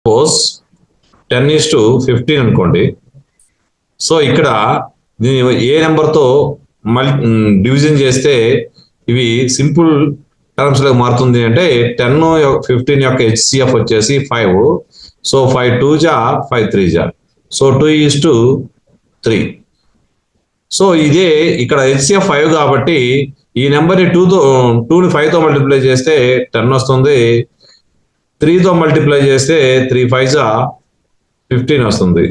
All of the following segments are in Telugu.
సపోజ్ 10:15 అనుకోండి. సో ఇక్కడ దీన్ని ఏ నెంబర్తో డివిజన్ చేస్తే ఇవి సింపుల్ టర్మ్స్ లో మారుతుంది అంటే 10, 15 యొక్క హెచ్సిఎఫ్ వచ్చేసి 5. సో 5 2 జా 5 3 జా. సో 2:3. సో ఇదే ఇక్కడ హెచ్సిఎఫ్ 5 కాబట్టి ఈ నెంబర్ని 2ని 5తో మల్టిప్లై చేస్తే 10 వస్తుంది. 3తో మల్టిప్లై చేస్తే 3 5 జా 15 వస్తుంది.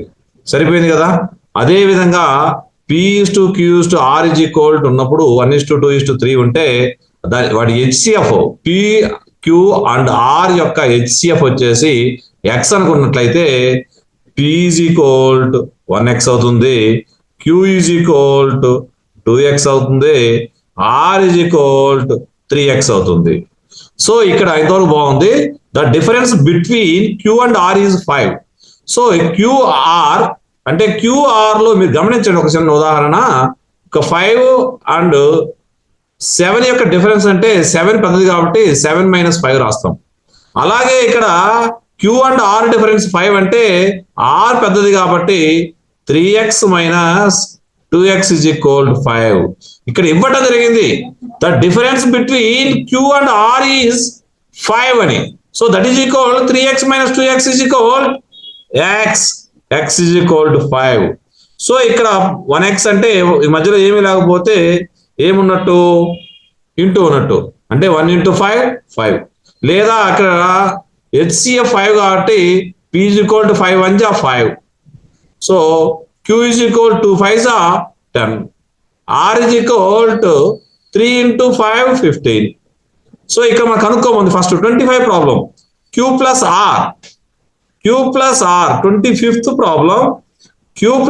సరిపోయింది కదా. అదే విధంగా P/Q/R ఉన్నప్పుడు 1:2:3 ఉంటే వాడి హెచ్సిఎఫ్ P/Q అండ్ R యొక్క హెచ్సిఎఫ్ వచ్చేసి X అనుకున్నట్లయితే P=1X అవుతుంది, Q=2X అవుతుంది, R=3X అవుతుంది. సో ఇక్కడ ఇంతవరకు బాగుంది. The difference between Q and R is 5. So QR అంటే QR లో మీరు గమనించండి ఒక చిన్న ఉదాహరణ. ఒక 5 అండ్ 7 యొక్క డిఫరెన్స్ అంటే 7 పెద్దది కాబట్టి 7 - 5 రాస్తాం. అలాగే ఇక్కడ Q అండ్ R డిఫరెన్స్ 5 అంటే R పెద్దది కాబట్టి 3X - 2X = 5. ఇక్కడ ఇవ్వటం జరిగింది the difference between Q and R is 5 అని. So that is equal 3X - 2X X. X = 5. So ఇక్కడ 1X అంటే ఈ మధ్యలో ఏమీ లేకపోతే ఏమున్నట్టు ఇంటూ ఉన్నట్టు అంటే 1 × 5 5. లేదా అక్కడ హెచ్సిఎఫ్ 5 కాబట్టి P=5 1 జా 5. సో Q=2 5 జా 10. R=3 × 5 15. సో ఇక్కడ మనం కనుక్కోమంది first 25 problem. Q + R 25th problem. Q +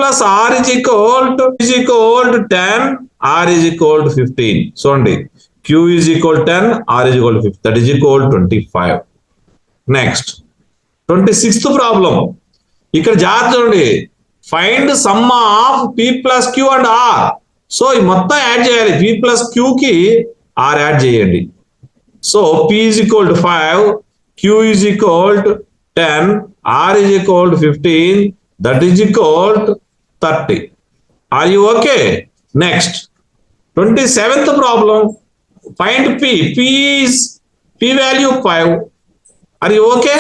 R = 10, R = 15. చూడండి Q = 10, R = 15, that is equal 25. Next 26th problem. ఇక్కడ జాగ్రత్త చూడండి. Find some of P+Q and R. So ఈ మొత్తం యాడ్ చేయాలి. P+Q కి R యాడ్ చేయండి. So P=5, Q = 10, R = 15, that is equal 30. Are you okay? Next 27th problem. Find P. P value 5. Are you okay?